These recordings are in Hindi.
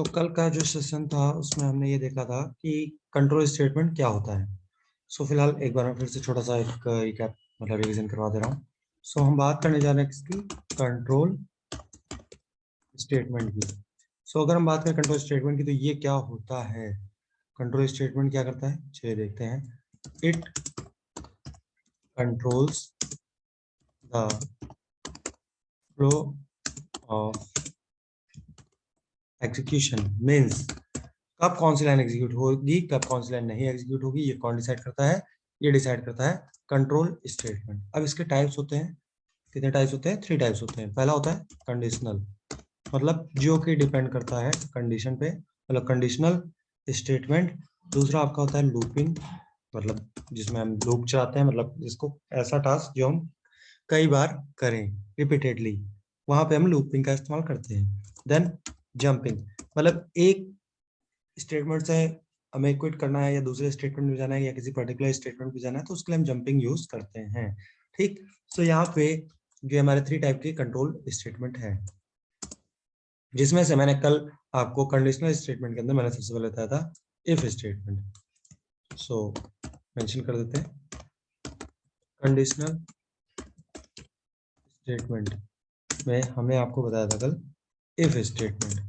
कल का जो सेशन था उसमें हमने ये देखा था कि कंट्रोल स्टेटमेंट क्या होता है। फिलहाल एक बार मैं फिर से छोटा सा एक रिकैप मतलब रिवीजन करवा दे रहा हूँ। हम बात करने जा रहे हैं किसकी, कंट्रोल स्टेटमेंट की। अगर हम बात करें कंट्रोल स्टेटमेंट की तो ये क्या होता है। कंट्रोल स्टेटमेंट क्या करता है, चलिए देखते हैं। It controls the flow of execution, means कब कौन सी लाइन एग्जीक्यूट होगी, कब कौन सी लाइन नहीं एग्जीक्यूट होगी, ये कौन डिसाइड करता है, ये डिसाइड करता है कंट्रोल स्टेटमेंट। अब इसके टाइप्स होते हैं, कितने टाइप्स होते हैं, 3 टाइप्स होते हैं। पहला होता है कंडीशनल, मतलब जो कि डिपेंड करता है कंडीशन पे, मतलब कंडीशनल स्टेटमेंट। दूसरा आपका होता है लूपिंग, मतलब जिसमें हम लूप चलाते हैं, मतलब जिसको ऐसा टास्क जो हम कई बार करें रिपीटेडली, वहां पे हम लूपिंग का इस्तेमाल करते हैं। देन जंपिंग, मतलब एक स्टेटमेंट से हमें क्विट करना है या दूसरे स्टेटमेंट में जाना है या किसी पर्टिकुलर स्टेटमेंट में जाना है तो उसके लिए हम जंपिंग यूज करते हैं। ठीक, यहाँ पे जो हमारे 3 टाइप के कंट्रोल स्टेटमेंट है, जिसमें से मैंने कल आपको कंडीशनल स्टेटमेंट के अंदर मैंने सबसे पहले बताया था इफ स्टेटमेंट। मेंशन कर देते हैं कंडीशनल स्टेटमेंट में हमने आपको बताया था कल इफ स्टेटमेंट।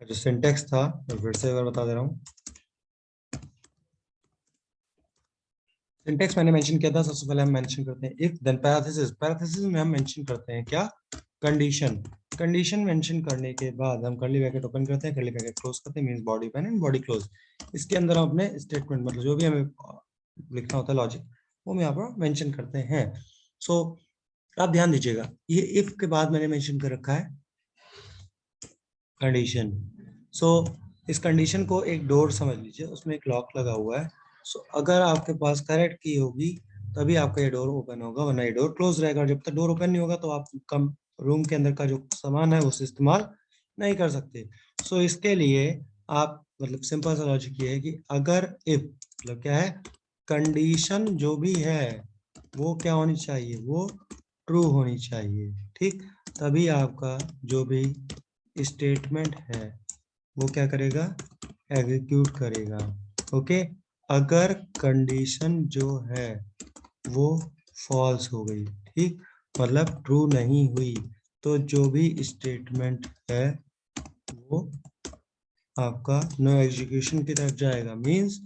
जो सिंटेक्स था मैं फिर से एक बार बता दे रहा हूँ। सिंटेक्स मैंने मेंशन किया था, सबसे पहले हम मेंशन करते हैं इफ, देन पैरेंथेसिस। पैरेंथेसिस में हम मेंशन करते हैं क्या, कंडीशन। कंडीशन मेंशन करने के बाद हम कर्ली ब्रैकेट ओपन करते हैं, कर्ली ब्रैकेट क्लोज करते हैं, means body open and body close. इसके अंदर हम अपने स्टेटमेंट मतलब जो भी हमें लिखना होता है लॉजिक, वो हम यहाँ पर मेंशन करते हैं। आप ध्यान दीजिएगा, ये इफ के बाद मैंने मेंशन कर रखा है कंडीशन। इस कंडीशन को एक डोर समझ लीजिए, उसमें एक लॉक लगा हुआ है। अगर आपके पास करेक्ट की होगी तभी आपका ये डोर ओपन होगा, वरना ये डोर क्लोज रहेगा। और जब तक डोर ओपन नहीं होगा तो आप कम रूम के अंदर का जो सामान है उसे इस्तेमाल नहीं कर सकते। इसके लिए आप मतलब सिंपल सा लॉजिक ये है कि अगर इफ मतलब क्या है, कंडीशन जो भी है वो क्या होनी चाहिए, वो ट्रू होनी चाहिए। ठीक, तभी आपका जो भी स्टेटमेंट है वो क्या करेगा, एग्जीक्यूट करेगा। ओके, अगर कंडीशन जो है वो फॉल्स हो गई, ठीक, मतलब ट्रू नहीं हुई, तो जो भी स्टेटमेंट है वो आपका नो एग्जीक्यूशन की तरफ जाएगा, मींस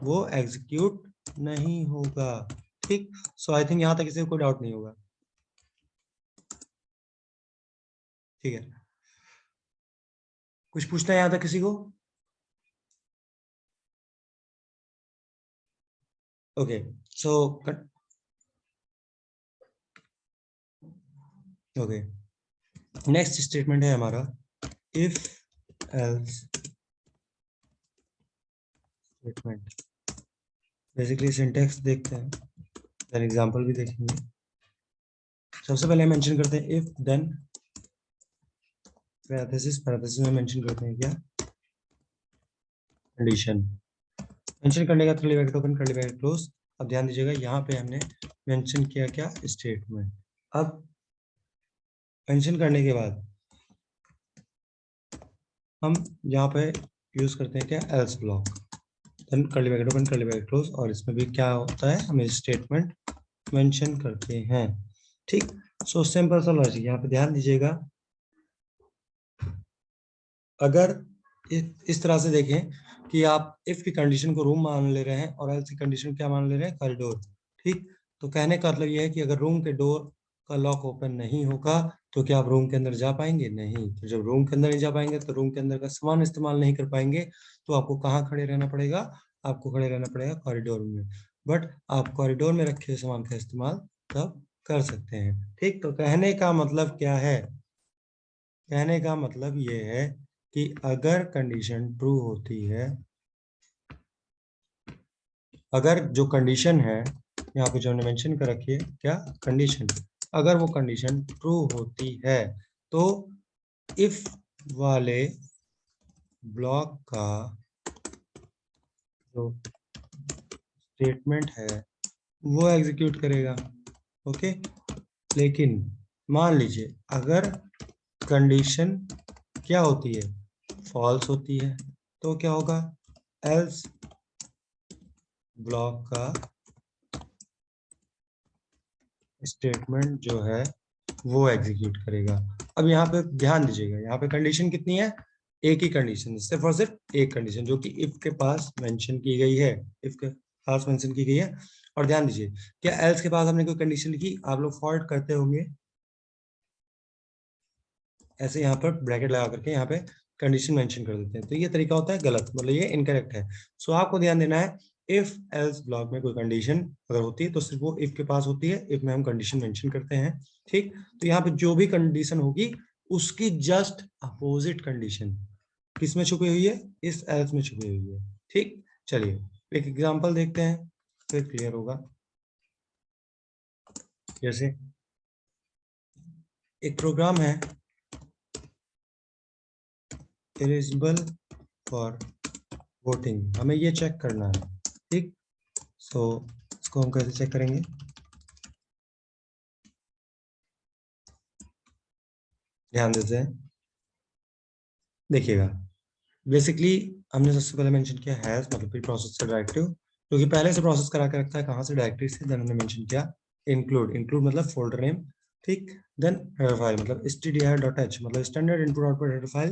वो एग्जीक्यूट नहीं होगा। ठीक, आई थिंक यहां तक किसी को कोई डाउट नहीं होगा। ठीक है, कुछ पूछना है यहां तक किसी को? Okay, so okay, next statement है हमारा if else statement. Basically syntax देखते हैं, देन एग्जांपल भी देखेंगे। सबसे पहले मेंशन करते हैं इफ, देन पैरेंथेसिस। पैरेंथेसिस में मेंशन करते हैं क्या, कंडीशन। मेंशन करने का curly bracket open, curly bracket close. अब ध्यान दीजिएगा, यहाँ पे हमने मेंशन किया क्या, स्टेटमेंट। अब मेंशन करने के बाद हम यहाँ पे यूज करते हैं क्या, else block, then curly bracket open, curly bracket close. और इसमें भी क्या होता है, हम स्टेटमेंट मेंशन करते हैं। ठीक, सिंपल सा लॉजिक यहाँ पे ध्यान दीजिएगा। अगर इस तरह से देखें कि आप इफ की कंडीशन को रूम मान ले रहे हैं और एल्स की कंडीशन क्या मान ले रहे हैं, कॉरिडोर। ठीक, तो कहने का मतलब ये है कि अगर रूम के डोर का लॉक ओपन नहीं होगा तो क्या आप रूम के अंदर जा पाएंगे, नहीं। तो जब रूम के अंदर नहीं जा पाएंगे तो रूम के अंदर का सामान इस्तेमाल नहीं कर पाएंगे, तो आपको कहाँ खड़े रहना पड़ेगा, आपको खड़े रहना पड़ेगा कॉरिडोर में। बट आप कॉरिडोर में रखे हुए सामान का इस्तेमाल तब कर सकते हैं। ठीक, तो कहने का मतलब क्या है, कहने का मतलब ये है कि अगर कंडीशन ट्रू होती है, अगर जो कंडीशन है यहाँ पे जो हमने मेंशन कर रखी है क्या, कंडीशन, अगर वो कंडीशन ट्रू होती है तो इफ वाले ब्लॉक का जो स्टेटमेंट है वो एग्जीक्यूट करेगा। ओके, लेकिन मान लीजिए अगर कंडीशन क्या होती है, फॉल्स होती है, तो क्या होगा, एल्स ब्लॉक का स्टेटमेंट जो है वो एग्जीक्यूट करेगा। अब यहाँ पे ध्यान दीजिएगा, यहाँ पे कंडीशन कितनी है, एक ही कंडीशन, सिर्फ और सिर्फ एक कंडीशन जो कि इफ के पास मेंशन की गई है, इफ के पास मेंशन की गई है। और ध्यान दीजिए, क्या एल्स के पास हमने कोई कंडीशन लिखी, आप लोग फॉल्ट करते होंगे ऐसे यहाँ पर ब्रैकेट लगा करके यहाँ पे कंडीशन मेंशन कर देते हैं, तो ये तरीका होता है गलत, मतलब ये इनकरेक्ट है। सो आपको ध्यान देना है, इफ एल्स ब्लॉक में कोई कंडीशन अगर होती है तो सिर्फ वो इफ के पास होती है, इफ में हम कंडीशन मेंशन करते हैं। ठीक, तो यहाँ पे जो भी कंडीशन होगी उसकी जस्ट अपोजिट कंडीशन किस में छुपी हुई है, इस एल्स में छुपी हुई है। ठीक, चलिए एक एग्जांपल देखते हैं फिर क्लियर होगा। जैसे एक प्रोग्राम है एलिजिबल फॉर वोटिंग, हमें ये चेक करना है। ठीक, सो इसको हम कैसे चेक करेंगे, ध्यान देते हैं, देखिएगा। बेसिकली हमने सबसे पहले मेंशन किया हैज, मतलब प्री प्रोसेस से डायरेक्टिव, जो कि पहले से प्रोसेस करा के रखता है, कहाँ से, डायरेक्टरी से। देन हमने मेंशन किया इंक्लूड, इंक्लूड मतलब फोल्डर नेम। ठीक, देन हेडर फाइल मतलब stdir.h मतलब standard input output header file,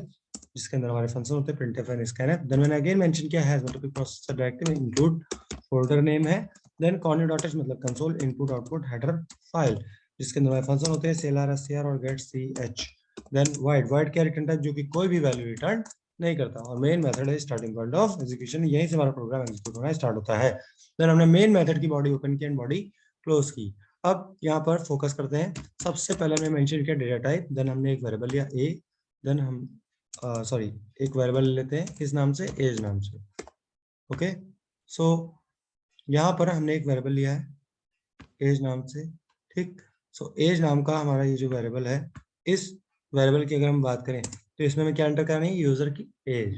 जिसके अंदर हमारे फंक्शन होते हैं printf एंड scanf। देन मैंने अगेन मेंशन किया हैज मतलब प्री प्रोसेस से डायरेक्टिव, इंक्लूड फोल्डर नेम है। देन conny.h मतलब console input output header file, जिसके अंदर हमारे फंक्शन होते हैं clr, scr और getch। देन void, void क्या रिटर्न टाइप, जो कि कोई भी वैल्यू रिटर्न नहीं करता। और मेन मेथड है स्टार्टिंग पॉइंट ऑफ एग्जीक्यूशन, यहीं से हमारा प्रोग्राम एग्जीक्यूट होना स्टार्ट होता है। देन हमने मेन मेथड की बॉडी ओपन की एंड बॉडी क्लोज की। अब यहाँ पर फोकस करते हैं। सबसे पहले हमने मेंशन किया डेटा टाइप, देन हमने एक वेरिएबल लिया ए, देन हम सॉरी एक वेरिएबल लेते हैं किस नाम से, एज नाम से। ओके, सो यहाँ पर हमने एक वेरिएबल लिया है एज नाम से। ठीक, सो एज नाम का हमारा ये जो वेरिएबल है, इस वेरिएबल की अगर हम बात करें तो इसमें हमें क्या एंटर करना है, यूजर की एज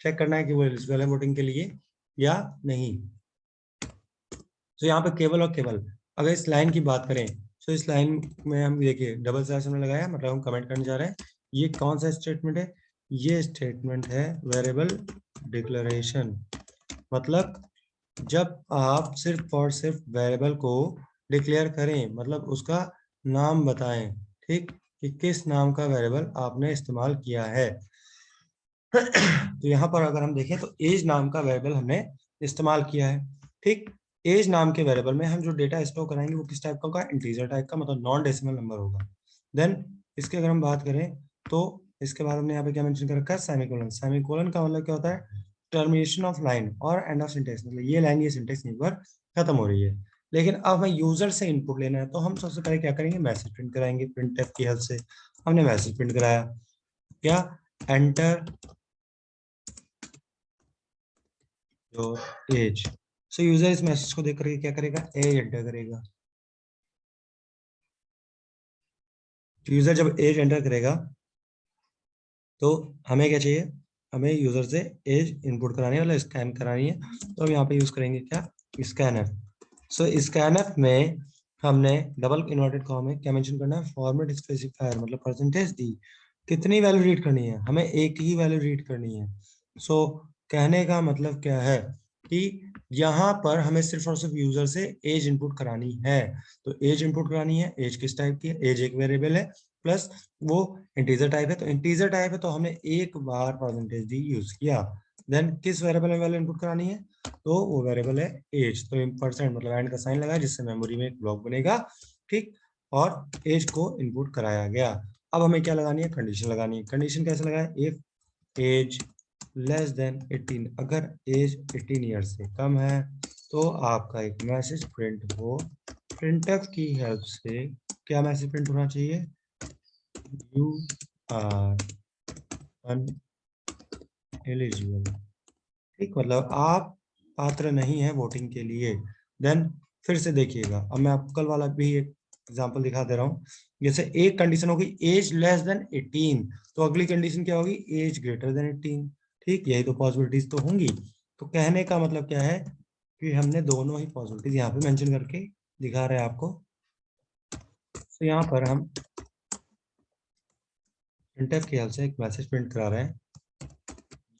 चेक करना है कि वो एलिजिबल है वोटिंग के लिए या नहीं। तो यहाँ पे केवल और केवल अगर इस लाइन की बात करें तो इस लाइन में हम देखिए डबल स्लैश हमने लगाया, मतलब हम कमेंट करने जा रहे हैं। ये कौन सा स्टेटमेंट है, ये स्टेटमेंट है वेरिएबल डिक्लेरेशन। मतलब जब आप सिर्फ और सिर्फ वेरिएबल को डिक्लेयर करें, मतलब उसका नाम बताएं, ठीक, कि किस नाम का वेरिएबल आपने इस्तेमाल किया है। तो यहाँ पर अगर हम देखें तो एज नाम का वेरिएबल हमने इस्तेमाल किया है। ठीक, एज नाम के वेरिएबल में हम जो डेटा स्टोर कराएंगे वो किस टाइप का होगा, इंटीजर टाइप का, मतलब नॉन डेसिमल नंबर होगा। देन इसके अगर हम बात करें तो इसके बाद हमने यहाँ पे क्या मेंशन कर रखा है, सेमीकोलन। सेमीकोलन का मतलब क्या होता है, टर्मिनेशन ऑफ लाइन और एंड ऑफ सिंटेक्स, मतलब ये लाइन ये सिंटेक्स यहीं पर खत्म हो रही है। लेकिन अब हमें यूजर से इनपुट लेना है, तो हम सबसे पहले क्या करेंगे, मैसेज प्रिंट कराएंगे प्रिंटफ की हेल्प से। हमने मैसेज प्रिंट कराया क्या, enter your age. So user इस मैसेज को देख करके क्या करेगा, एज एंटर करेगा। यूजर जब एज एंटर करेगा तो हमें क्या चाहिए, हमें यूजर से एज इनपुट करानी है, मतलब स्कैन करानी है। तो हम यहाँ पे यूज करेंगे क्या, स्कैनर। सो स्कैनर में हमने डबल इन्वर्टेड कॉमा में क्या मेंशन करना है, फॉर्मेट स्पेसिफायर मतलब परसेंटेज डी। कितनी वैल्यू रीड करनी है, हमें एक ही वैल्यू रीड करनी है। सो कहने का मतलब क्या है कि यहाँ पर हमें सिर्फ और सिर्फ यूजर से एज इनपुट करानी है। तो एज इनपुट करानी है, एज किस टाइप की है, एज एक वेरिएबल है, प्लस वो इंटीजर टाइप है। तो इंटीजर टाइप है तो हमने एक बार परसेंटेज डी यूज किया। देन किस वेरिएबल में वैल्यू इनपुट करानी है, तो वो वेरिएबल है एज। तो परसेंट मतलब एंड का साइन लगाया, जिससे मेमोरी में एक ब्लॉक बनेगा। ठीक, और एज को इनपुट कराया गया। अब हमें क्या लगानी है, कंडीशन लगानी है। कंडीशन कैसे लगाए, इफ एज लेस देन 18, अगर एज 18 ईयर से कम है तो आपका एक मैसेज प्रिंट हो। प्रिंटफ की हेल्प से क्या मैसेज प्रिंट होना चाहिए, यू आर अनएलिजिबल। ठीक, मतलब आप पात्र नहीं है वोटिंग के लिए। देन फिर से देखिएगा, अब मैं आपको कल वाला भी एक एग्जांपल दिखा दे रहा हूँ। जैसे एक कंडीशन होगी एज लेस देन 18, तो अगली कंडीशन क्या होगी, एज ग्रेटर देन 18। ठीक, यही तो पॉसिबिलिटीज तो होंगी। तो कहने का मतलब क्या है कि हमने दोनों ही पॉसिबिलिटीज यहाँ पे मेंशन करके दिखा रहे हैं आपको। तो यहाँ पर हम प्रिंटफ की हेल्प से एक मैसेज प्रिंट करा रहे हैं,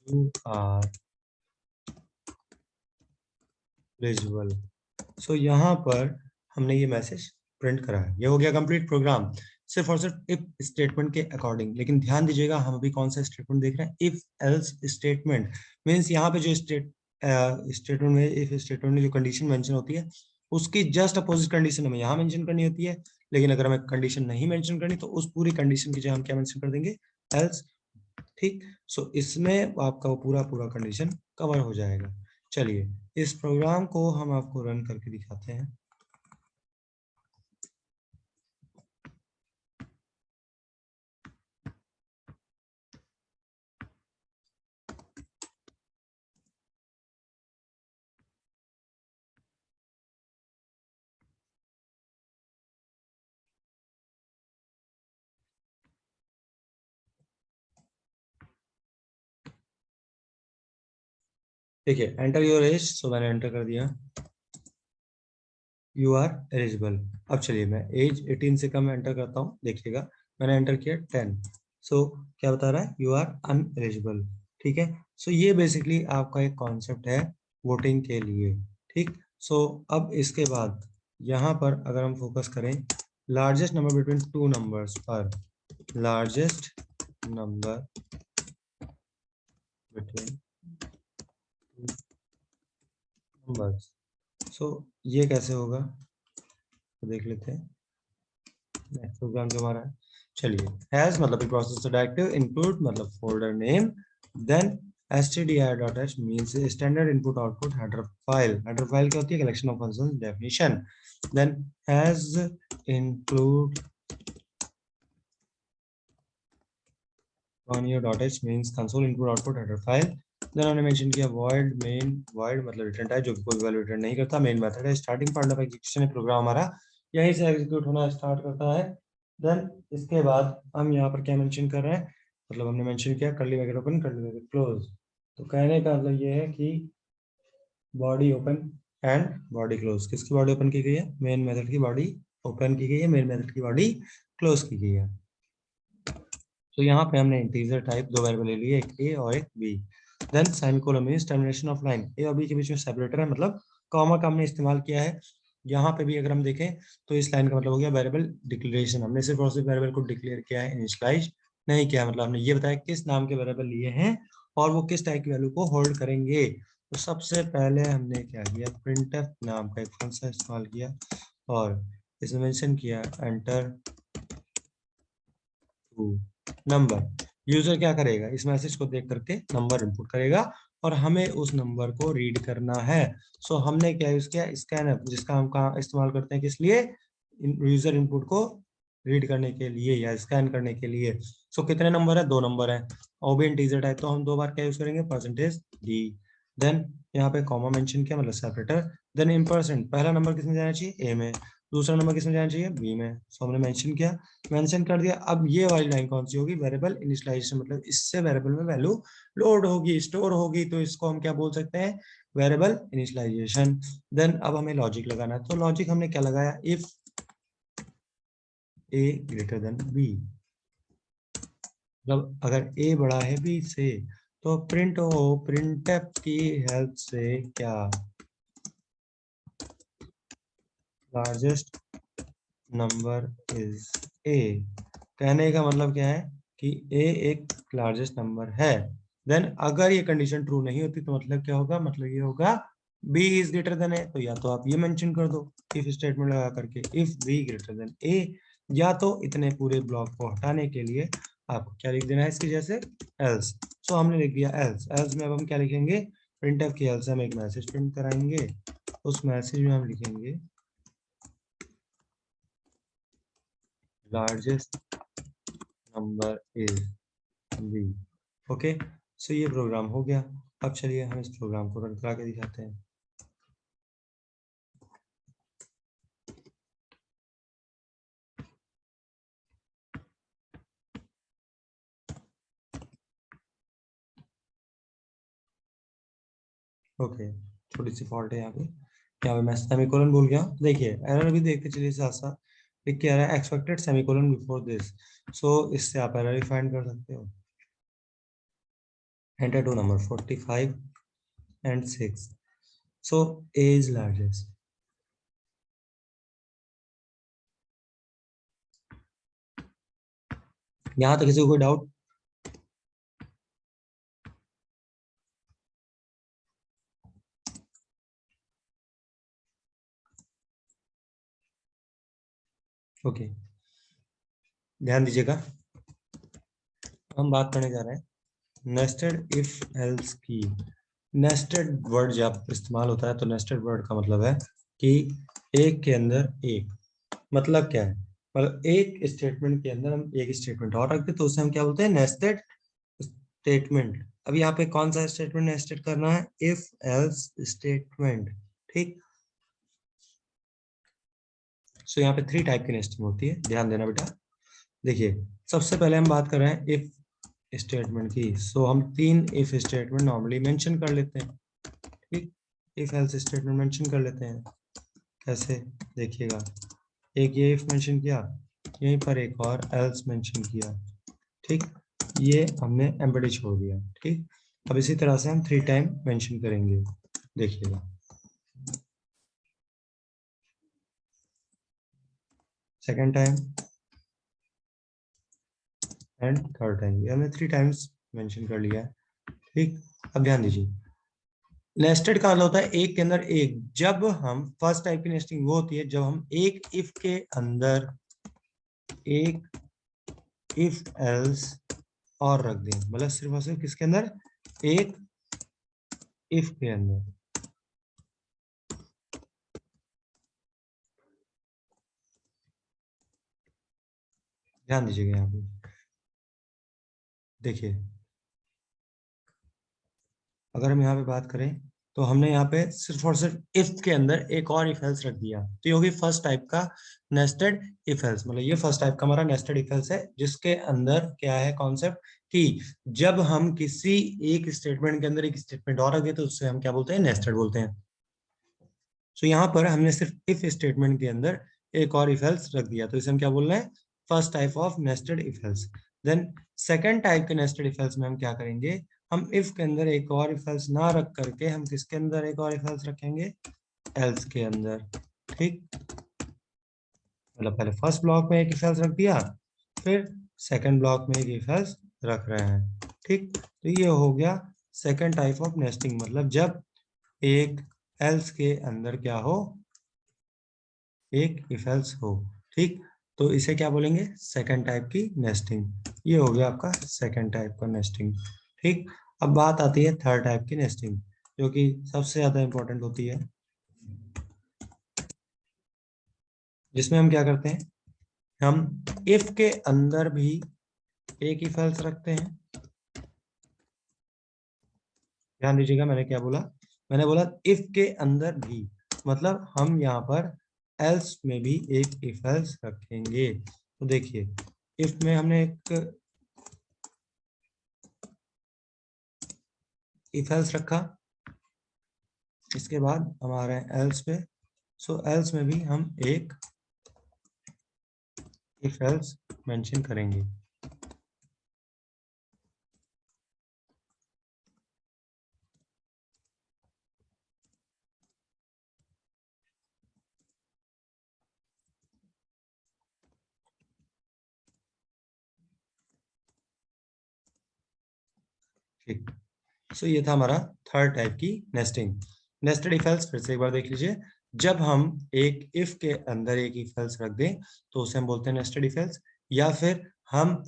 यू आर एलिजिबल। सो यहाँ पर हमने ये मैसेज प्रिंट करा है, ये हो गया कंप्लीट प्रोग्राम, सिर्फ और सिर्फ इफ स्टेटमेंट के अकॉर्डिंग। लेकिन ध्यान दीजिएगा, हम अभी कौन सा स्टेटमेंट देख रहे हैं, इफ एल्स स्टेटमेंट। मीन्स यहाँ पे जो स्टेटमेंट में, इफ स्टेटमेंट में जो कंडीशन मेंशन होती है, उसकी जस्ट अपोजिट कंडीशन हमें यहाँ मेंशन करनी होती है। लेकिन अगर हमें कंडीशन नहीं मेंशन करनी, तो उस पूरी कंडीशन की जगह हम क्या मेंशन कर देंगे, एल्स। ठीक। सो इसमें आपका वो पूरा पूरा कंडीशन कवर हो जाएगा। चलिए इस प्रोग्राम को हम आपको रन करके दिखाते हैं। देखिए एंटर योर एज, सो मैंने एंटर कर दिया, यू आर एलिजिबल। अब चलिए मैं एज 18 से कम एंटर करता हूँ, देखिएगा मैंने एंटर किया 10। सो क्या बता रहा है, यू आर अनएलिजिबल। ठीक है। सो ये बेसिकली आपका एक कॉन्सेप्ट है वोटिंग के लिए। ठीक। सो अब इसके बाद यहाँ पर अगर हम फोकस करें, largest number between two numbers पर, लार्जेस्ट नंबर बिटवीन नंबर्स। सो ये कैसे होगा, तो देख लेते हैं नेक्स्ट प्रोग्राम जो हमारा है। चलिए, हैज मतलब प्रोसेस डायरेक्टिव, इंक्लूड मतलब folder name, then stdir.h means standard input output header file। header file क्या होती है, collection of functions definition. Then hash include on your .h means console input output header file। Then हमने मेंशन किया void main, void मतलब रिटर्न टाइप, जो कि कोई वैल्यू रिटर्न नहीं करता। मेन मेथड है, स्टार्टिंग पॉइंट ऑफ एग्जीक्यूशन है, प्रोग्राम हमारा यहीं से एग्जीक्यूट होना स्टार्ट करता है। देन इसके बाद हम यहाँ पर क्या मेंशन कर रहे हैं, मतलब हमने मेंशन किया curly bracket open curly bracket close. तो कहने का मतलब ये है कि body open and body close, किसकी बॉडी ओपन की गई है, मेन मेथड की बॉडी ओपन की गई है, मेन मेथड की बॉडी क्लोज की गई है। तो यहाँ पे हमने इंटीजर टाइप दो वेरिएबल ले लिए, एक ए और एक B. Then semicolon means termination of line, A और बी के बीच में सेपरेटर है, मतलब कॉमा का हमने इस्तेमाल किया है। यहाँ पे भी अगर हम देखें तो इस लाइन का मतलब हो गया वेरिएबल डिक्लेरेशन, हमने सिर्फ और सिर्फ वेरिएबल को डिक्लेयर किया है, इनिशियलाइज नहीं किया। मतलब हमने ये बताया किस नाम के वेरिएबल लिए हैं और वो किस टाइप की वैल्यू को होल्ड करेंगे। तो सबसे पहले हमने क्या किया, प्रिंटफ नाम का एक फंक्शन इस्तेमाल किया और इसमें मेंशन किया एंटर नंबर। यूजर क्या करेगा, इस मैसेज को देख करके नंबर इनपुट करेगा और हमें उस नंबर को रीड करना है। सो हमने क्या यूज किया, स्कैनर, जिसका हम कहाँ इस्तेमाल करते हैं, किस लिए, यूजर इनपुट को रीड करने के लिए या स्कैन करने के लिए। सो कितने नंबर है, दो नंबर है और भी इंटीजर टाइप, तो हम दो बार क्या यूज करेंगे, परसेंटेज डी। देन यहाँ पे कॉमा मेंशन किया मतलब सेपरेटर। देन इम्परसेंट, पहला नंबर किसमें जाना चाहिए, ए में, दूसरा नंबर किसमें जाना चाहिए, बी में। सो हमने मेंशन किया, मेंशन कर दिया। अब ये वाली लाइन कौन सी होगी, वेरिएबल इनिशियलाइजेशन, मतलब इससे वेरिएबल में वैल्यू लोड होगी, स्टोर होगी, तो इसको हम क्या बोल सकते हैं, वेरिएबल इनिशियलाइजेशन। देन अब हमें लॉजिक लगाना है, तो लॉजिक हमने क्या लगाया, if A greater than B, मतलब अगर ए बड़ा है बी से तो प्रिंट हो, प्रिंटफ की हेल्प से क्या, लार्जेस्ट नंबर इज ए। कहने का मतलब क्या है कि ए एक लार्जेस्ट नंबर है। देन अगर ये कंडीशन ट्रू नहीं होती तो मतलब क्या होगा, मतलब ये होगा बी इज ग्रेटर देन ए। तो या तो आप ये मेंशन कर दो इफ स्टेटमेंट लगा करके, इफ बी ग्रेटर देन ए, या तो इतने पूरे ब्लॉक को हटाने के लिए आपको क्या लिख देना है इसकी जैसे, एल्स। सो हमने लिख दिया एल्स। एल्स में अब हम क्या लिखेंगे, प्रिंटफ की हेल्प से हम एक मैसेज प्रिंट कराएंगे, उस मैसेज में हम लिखेंगे largest number is B. Okay. So ये प्रोग्राम हो गया। अब चलिए हम इस प्रोग्राम को रन करा के दिखाते हैं। ओके, छोटी सी फॉल्ट है यहाँ पे मैं सेमीकोलन भूल गया। देखिए एरर भी देखते चलिए साथ साथ, लिख के आ रहा है expected semicolon before this, so इससे आप एरर फाइंड कर सकते हो। Enter two number 45 and 6, so A is largest। यहां तक किसी को कोई डाउट? ओके, ध्यान दीजिएगा, हम बात करने जा रहे हैं नेस्टेड इफ एल्स की। नेस्टेड वर्ड जब इस्तेमाल होता है तो नेस्टेड वर्ड का मतलब है कि एक के अंदर एक, मतलब क्या है, मतलब एक स्टेटमेंट के अंदर हम एक स्टेटमेंट और रखते तो उसे हम क्या बोलते हैं, नेस्टेड स्टेटमेंट। अब यहाँ पे कौन सा स्टेटमेंट नेस्टेड करना है, इफ एल्स स्टेटमेंट, ठीक। सो यहाँ पे 3 टाइप की नेस्टिंग होती है, ध्यान देना बेटा। देखिए, सबसे पहले हम बात कर रहे हैं इफ स्टेटमेंट की, सो हम 3 इफ स्टेटमेंट नॉर्मली मेंशन कर लेते हैं, ठीक। इफ एल्स स्टेटमेंट मेंशन कर लेते हैं, कैसे, देखिएगा, एक ये इफ मेंशन किया, यहीं पर एक और एल्स मेंशन किया, ठीक, ये हमने एम्बेडेड छोड़ दिया, ठीक। अब इसी तरह से हम 3 टाइम मेंशन करेंगे, देखिएगा, second time and third time, ये हमने 3 टाइम्स मेंशन कर लिया है, ठीक। अब ध्यान दीजिए, नेस्टेड का मतलब होता है एक के अंदर एक। जब हम फर्स्ट टाइप की नेस्टिंग वो होती है जब हम एक इफ के अंदर एक इफ एल्स और रख दें, मतलब सिर्फ और सिर्फ किसके अंदर, एक इफ के अंदर। ध्यान दीजिएगा यहाँ पे, देखिए, अगर हम यहाँ पे बात करें तो हमने यहाँ पे सिर्फ और सिर्फ इफ के अंदर एक और इफ एल्स रख दिया, तो ये होगी फर्स्ट टाइप का नेस्टेड इफ एल्स। मतलब ये फर्स्ट टाइप का हमारा नेस्टेड इफ एल्स है, जिसके अंदर क्या है कॉन्सेप्ट कि जब हम किसी एक स्टेटमेंट के अंदर एक स्टेटमेंट और रख देते तो उससे हम क्या बोलते हैं, नेस्टेड बोलते हैं। सो यहाँ पर हमने सिर्फ इफ स्टेटमेंट के अंदर एक और इफ एल्स रख दिया, तो इसे हम क्या बोल रहे हैं, first type of nested if else. Then second type के नेस्टेड इफ एल्स में हम क्या करेंगे, हम इफ के अंदर एक और इफ एल्स ना रख करके हम किसके अंदर एक और इफ एल्स रखेंगे, एल्स के अंदर, ठीक। मतलब पहले फर्स्ट ब्लॉक में एक इफ एल्स रख दिया, फिर सेकंड ब्लॉक में एक इफ एल्स रख रहे हैं, ठीक। तो ये हो गया सेकंड टाइप ऑफ नेस्टिंग, मतलब जब एक एल्स के अंदर क्या हो, एक इफ एल्स हो, ठीक। तो इसे क्या बोलेंगे, सेकंड टाइप की नेस्टिंग। ये हो गया आपका सेकंड टाइप का नेस्टिंग, ठीक। अब बात आती है थर्ड टाइप की नेस्टिंग, जो कि सबसे ज्यादा इंपॉर्टेंट होती है, जिसमें हम क्या करते हैं, हम इफ के अंदर भी एक इफ एल्स रखते हैं। ध्यान दीजिएगा, मैंने क्या बोला, मैंने बोला इफ के अंदर भी, मतलब हम यहाँ पर एल्स में भी एक इफ एल्स रखेंगे। तो देखिए, इफ में हमने एक इफ एल्स रखा, इसके बाद हम आ रहे हैं एल्स पे, सो एल्स में भी हम एक इफ एल्स मेंशन करेंगे। ठीक, सो ये था हमारा थर्ड टाइप की नेस्टिंग। नेस्टेड इफ एल्स फिर से एक बार देख लीजिए, जब हम एक इफ के अंदर एक इफ एल्स रख दें तो उसे हम बोलते हैं नेस्टेड इफ एल्स, या फिर हम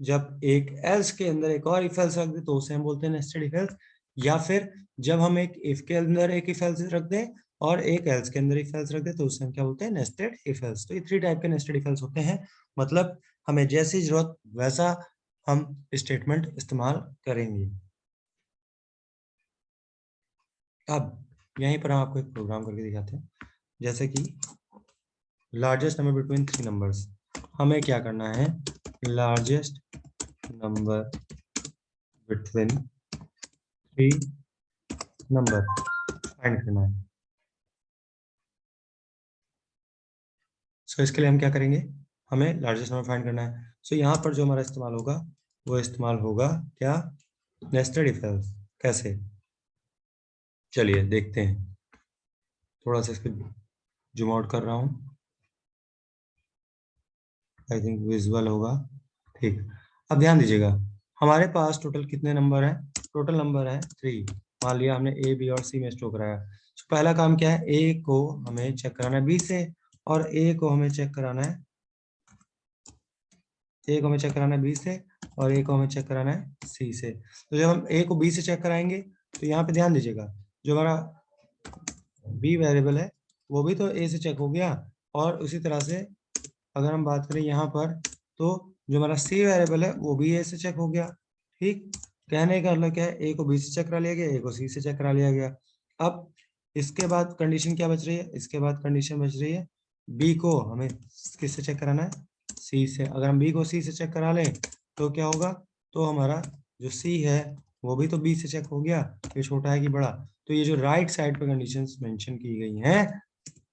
जब एक एल्स के अंदर एक और इफ एल्स रख दें तो उसे हम बोलते हैं नेस्टेड इफ एल्स, या फिर जब हम एक इफ के अंदर एक इफ एल्स रख दें और एक एल्स के अंदर इफ एल्स रख दें तो उसे हम क्या बोलते हैं, नेस्टेड इफ एल्स। तो ये 3 टाइप के नेस्टेड इफ एल्स होते हैं, मतलब हमें जैसी जरूरत वैसा हम स्टेटमेंट इस्तेमाल करेंगे। अब यहीं पर हम आपको एक प्रोग्राम करके दिखाते हैं, जैसे कि लार्जेस्ट नंबर बिटवीन 3 नंबर्स। हमें क्या करना है, largest number between 3 number find करना है। सो इसके लिए हम क्या करेंगे, हमें लार्जेस्ट नंबर फाइंड करना है। सो यहाँ पर जो हमारा इस्तेमाल होगा वो इस्तेमाल होगा क्या, नेस्टेड इफ एल्स। कैसे, चलिए देखते हैं। थोड़ा सा इसको जूम आउट कर रहा हूँ, आई थिंक विजुअल होगा। ठीक, अब ध्यान दीजिएगा, हमारे पास टोटल कितने नंबर हैं, टोटल नंबर है 3। मान लिया हमने ए बी और सी में स्टोर कराया। तो पहला काम क्या है, ए को हमें चेक कराना है बी से, और ए को हमें चेक कराना है, ए को हमें चेक कराना है बी से, और ए को हमें चेक कराना है सी से। तो जब हम ए को बी से चेक कराएंगे तो यहाँ पे ध्यान दीजिएगा, जो हमारा बी वेरिएबल है वो भी तो ए से चेक हो गया, और उसी तरह से अगर हम बात करें यहाँ पर, तो जो हमारा सी वेरिएबल है वो भी ए से चेक हो गया। ठीक, कहने का मतलब क्या है, ए को बी से चेक करा लिया गया, ए को सी से चेक करा लिया गया। अब इसके बाद कंडीशन क्या बच रही है, इसके बाद कंडीशन बच रही है बी को हमें किससे चेक कराना है, सी से। अगर हम बी को सी से चेक करा लें तो क्या होगा, तो हमारा जो सी है वो भी तो बी से चेक हो गया, ये छोटा है कि बड़ा। तो ये जो राइट साइड पे कंडीशंस मेंशन की गई हैं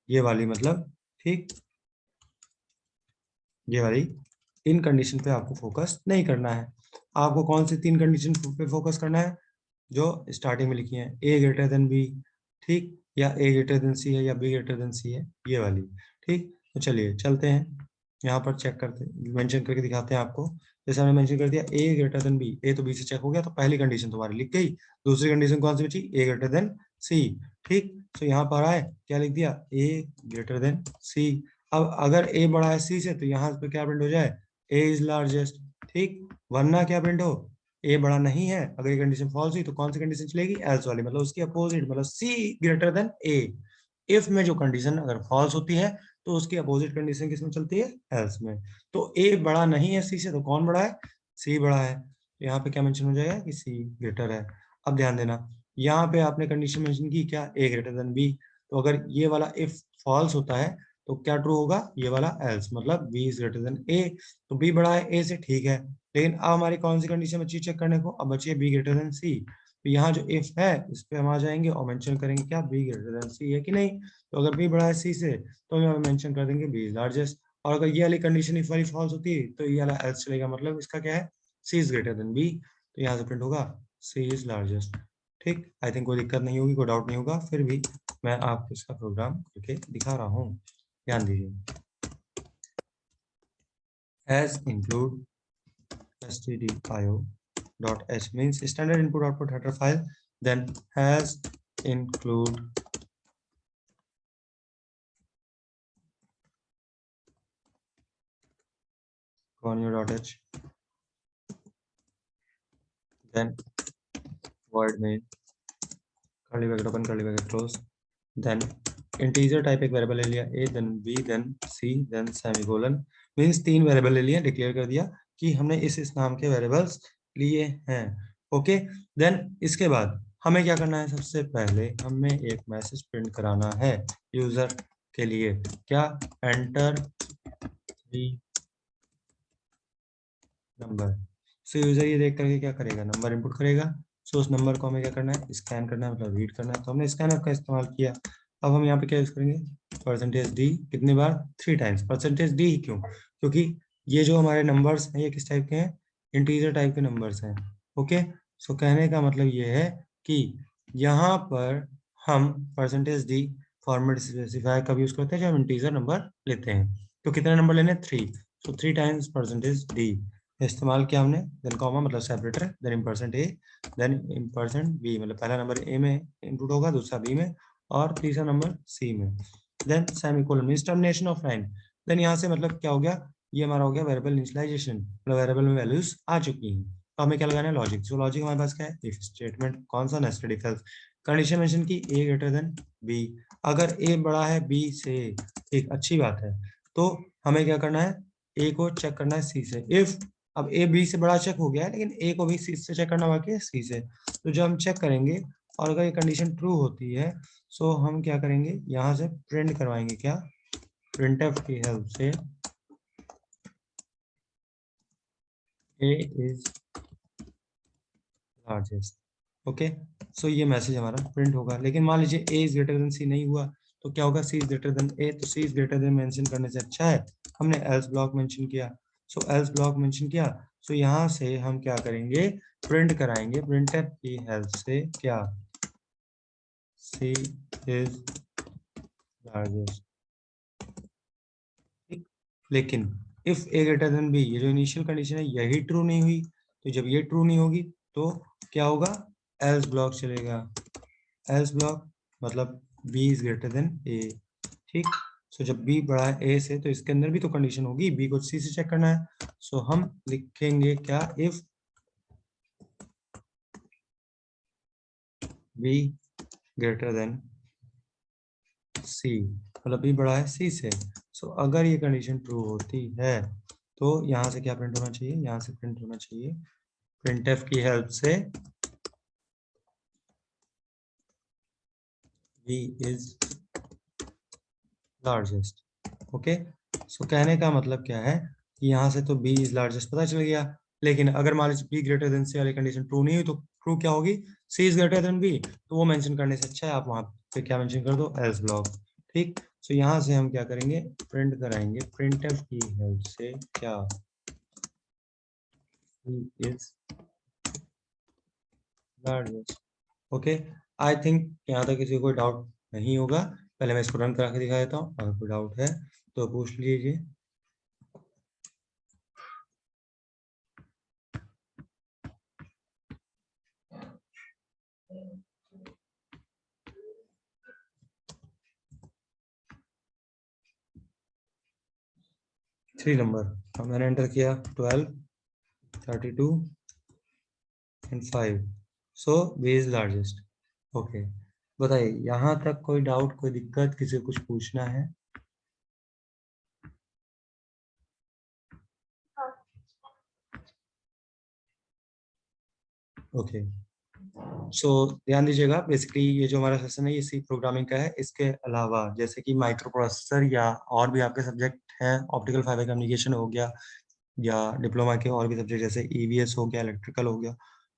ये वाली, मतलब ठीक, ये वाली, इन कंडीशन पे आपको फोकस नहीं करना है। आपको कौन सी 3 कंडीशन पे फोकस करना है, जो स्टार्टिंग में लिखी है, ए ग्रेटर देन बी, ठीक, या ए ग्रेटर देन सी है, या बी ग्रेटर देन सी है, ये वाली। ठीक, तो चलिए चलते हैं यहाँ पर, चेक करते मेंशन करके दिखाते हैं आपको। जैसे हमने मेंशन कर दिया ए ग्रेटर देन बी, ए तो बी से चेक हो गया, तो पहली कंडीशन तुम्हारी लिख गई। दूसरी कंडीशन कौन सी बची, ए ग्रेटर देन सी। ठीक, तो यहाँ पर आए क्या लिख दिया, ए ग्रेटर देन सी। अब अगर ए बड़ा है सी से तो यहाँ पे क्या प्रिंट हो जाए, ए इज लार्जेस्ट। ठीक, वरना क्या प्रिंट हो, ए बड़ा नहीं है। अगर ये कंडीशन फॉल्स हुई तो कौन सी कंडीशन चलेगी, एल्स वाली, मतलब उसकी अपोजिट, मतलब सी ग्रेटर देन ए। इफ में जो कंडीशन अगर फॉल्स होती है तो उसकी अपोजिट कंडीशन किसमें चलती है, एल्स में। तो ए बड़ा नहीं है सी से, तो कौन बड़ा है, सी बड़ा है। तो यहाँ पे क्या मेंशन हो जाएगा कि सी ग्रेटर है। अब ध्यान देना, यहाँ पे आपने कंडीशन मेंशन की क्या, ए ग्रेटर देन बी। तो अगर ये वाला इफ फॉल्स होता है तो क्या ट्रू होगा, ये वाला एल्स, मतलब बी इज ग्रेटर देन ए। तो बी बड़ा है ए से, ठीक है। लेकिन अब हमारी कौन सी कंडीशन बची चेक करने को, अब बची है बी ग्रेटर देन सी। तो यहाँ जो इफ है इस पे हम आ जाएंगे और मेंशन करेंगे क्या, बी ग्रेटर देन सी है कि नहीं। तो अगर बी बड़ा है सी से तो हम यहाँ मेंशन कर देंगे बी इज लार्जेस्ट। और अगर ये वाली कंडीशन इफ वाली फॉल्स होती है तो ये वाला एल्स चलेगा, मतलब इसका क्या है, सी इज ग्रेटर देन बी। तो यहाँ से प्रिंट होगा सी इज लार्जेस्ट। ठीक, आई थिंक कोई दिक्कत नहीं होगी, कोई डाउट नहीं होगा। फिर भी मैं आपको इसका प्रोग्राम करके दिखा रहा हूँ, ध्यान दीजिए। As include stdio.h means standard input output header file, then has include conio.h, then void main curly bracket open curly bracket close, then integer type एक वेरिएबल ले लिया a, then b, then c, then semicolon, means 3 variable ले लिया, डिक्लेयर कर दिया कि हमने इस नाम के वेरिएबल्स लिए हैं। ओके, देन इसके बाद हमें क्या करना है, सबसे पहले हमें एक मैसेज प्रिंट कराना है यूजर के लिए, क्या, एंटर 3 नंबर। सो यूजर ये देख करके क्या करेगा, नंबर इनपुट करेगा। सो उस नंबर को हमें क्या करना है, स्कैन करना है, मतलब रीड करना है। तो हमने स्कैनर का इस्तेमाल किया। अब हम यहाँ पे क्या यूज करेंगे, परसेंटेज डी, कितनी बार, 3 टाइम्स। परसेंटेज डी क्यों, क्योंकि ये जो हमारे नंबर्स हैं ये किस टाइप के हैं, इंटीजर टाइप के नंबर्स हैं। ओके, सो कहने का मतलब ये है कि यहाँ पर हम परसेंटेज डी फॉर्मेट स्पेसिफायर कब यूज करते हैं, जब हम इंटीजर नंबर लेते हैं। तो कितने नंबर लेने, 3। सो 3 टाइम्स परसेंटेज डी इस्तेमाल किया हमने, देन कॉमा मतलब सेपरेटर, देन इम्परसेंट ए, देन इम्परसेंट बी, मतलब पहला नंबर ए में इंक्लूड होगा, दूसरा बी में, और तीसरा नंबर सी में। Then semicolon means termination of line. Then यहाँ से मतलब क्या हो गया, ये हमारा हो गया वेरिएबल इनिशियलाइजेशन, मतलब वेरिएबल में वैल्यूज आ चुकी हैं। तो हमें क्या लगाना है, लॉजिक। सो लॉजिक हमारे पास क्या है, इफ स्टेटमेंट, कौन सा, nested if else. Condition mention की ए ग्रेटर देन बी, अगर ए बड़ा है बी से, एक अच्छी बात है, तो हमें क्या करना है, ए को चेक करना है सी से। इफ अब ए बी से बड़ा चेक हो गया है, लेकिन ए को भी सी से चेक करना बाकी है, सी से। तो जब हम चेक करेंगे और अगर ये कंडीशन ट्रू होती है, सो हम क्या करेंगे, यहाँ से प्रिंट करवाएंगे क्या, प्रिंटफ की हेल्प से ए इज लार्जेस्ट। ओके, सो ये मैसेज हमारा प्रिंट होगा। लेकिन मान लीजिए ए इज ग्रेटर देन सी नहीं हुआ, तो क्या होगा, सी इज ग्रेटर देन ए, तो सी इज ग्रेटर देन मेंशन करने से अच्छा है हमने एल्स ब्लॉक मेंशन किया। सो एल्स ब्लॉक मेंशन किया, सो यहाँ से हम क्या करेंगे, प्रिंट कराएंगे प्रिंटफ की हेल्प से क्या, सी इज लार्जेस्ट। लेकिन if A greater than B, ये जो इनिशियल कंडीशन है यही ट्रू नहीं हुई, तो जब ये ट्रू नहीं होगी तो क्या होगा, एल्स ब्लॉक चलेगा। एल्स ब्लॉक मतलब बी इज ग्रेटर देन ए। ठीक, सो जब बी बड़ा है ए से तो इसके अंदर भी तो कंडीशन होगी, बी को सी से चेक करना है। सो हम लिखेंगे क्या, इफ बी ग्रेटर देन सी, मतलब बी बड़ा है सी से। सो अगर ये कंडीशन ट्रू होती है तो यहाँ से क्या प्रिंट होना चाहिए, यहाँ से प्रिंट होना चाहिए प्रिंटफ की हेल्प से b is लार्जेस्ट। ओके, सो कहने का मतलब क्या है कि यहाँ से तो b इज लार्जेस्ट पता चल गया, लेकिन अगर मान लीजिए b ग्रेटर देन c वाली कंडीशन ट्रू नहीं हुई तो ट्रू क्या होगी, c is greater than b, तो वो मेंशन करने से अच्छा है आप वहां पे क्या मेंशन कर दो, एल्स ब्लॉक। ठीक, सो यहाँ से हम क्या करेंगे, प्रिंट कराएंगे प्रिंटफ की हेल्प से क्या, c is largest. Okay, I think यहाँ तक किसी को कोई डाउट नहीं होगा। पहले मैं इसको रन करा के दिखा देता हूँ, अगर कोई डाउट है तो पूछ लीजिए। थ्री नंबर मैंने एंटर किया 12, 32 and 5, so B is largest. Okay, बताइए यहाँ तक कोई डाउट, कोई दिक्कत, किसी को कुछ पूछना है? ओके, सो ध्यान दीजिएगा, बेसिकली ये जो हमारा सेशन है ये सी प्रोग्रामिंग का है। इसके अलावा जैसे कि माइक्रो प्रोसेसर या और भी आपके सब्जेक्ट हैं, ऑप्टिकल फाइबर कम्युनिकेशन हो गया, या डिप्लोमा के और भी सब्जेक्ट जैसे ईवीएस हो गया, इलेक्ट्रिकल हो गया,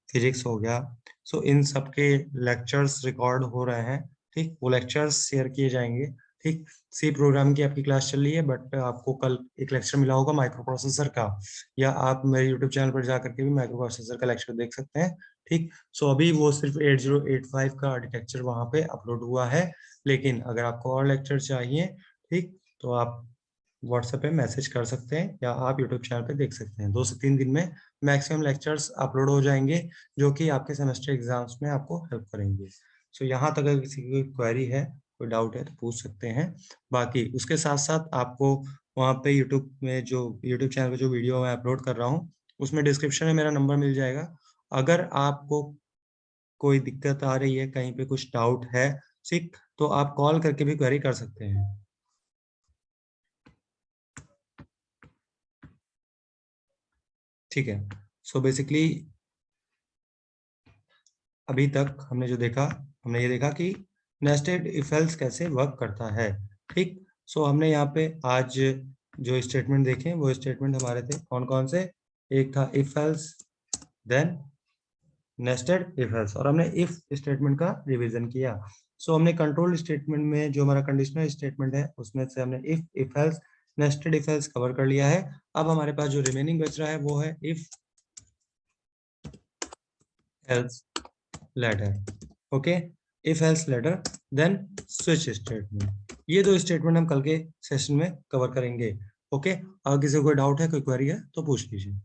फिजिक्स हो गया, सो इन सब के लेक्चर्स रिकॉर्ड हो रहे हैं। ठीक, वो लेक्चर्स शेयर किए जाएंगे। ठीक, सी प्रोग्राम की आपकी क्लास चल रही है, बट आपको कल एक लेक्चर मिला होगा माइक्रो प्रोसेसर का, या आप मेरे यूट्यूब चैनल पर जा करके भी माइक्रो प्रोसेसर का लेक्चर देख सकते हैं। ठीक, सो अभी वो सिर्फ 8085 का आर्किटेक्चर वहाँ पे अपलोड हुआ है, लेकिन अगर आपको और लेक्चर चाहिए, ठीक, तो आप व्हाट्सएप पे मैसेज कर सकते हैं या आप यूट्यूब चैनल पे देख सकते हैं। 2 से 3 दिन में मैक्सिमम लेक्चर्स अपलोड हो जाएंगे, जो कि आपके सेमेस्टर एग्जाम्स में आपको हेल्प करेंगे। सो यहाँ तक अगर किसी की कोई क्वेरी है, कोई डाउट है तो पूछ सकते हैं। बाकी उसके साथ साथ आपको वहाँ पे यूट्यूब में जो यूट्यूब चैनल पे जो वीडियो मैं अपलोड कर रहा हूँ उसमें डिस्क्रिप्शन में मेरा नंबर मिल जाएगा। अगर आपको कोई दिक्कत आ रही है, कहीं पे कुछ डाउट है, ठीक, तो आप कॉल करके भी क्वेरी कर सकते हैं। ठीक है, सो बेसिकली अभी तक हमने जो देखा, हमने ये देखा कि नेस्टेड इफ एल्स कैसे वर्क करता है। ठीक, सो हमने यहाँ पे आज जो स्टेटमेंट देखे वो स्टेटमेंट हमारे थे कौन कौन से, एक था if else, then nested if else, और हमने इफ स्टेटमेंट का रिवीजन किया। सो हमने कंट्रोल स्टेटमेंट में जो हमारा कंडीशनल स्टेटमेंट है उसमें से हमने if else nested if else cover कर लिया है। अब हमारे पास जो रिमेनिंग बच रहा है वो है if else ladder. Okay, if else ladder, then switch statement. ये दो स्टेटमेंट हम कल के सेशन में कवर करेंगे। ओके, अगर किसी को कोई डाउट है, कोई क्वेरी है तो पूछ लीजिए।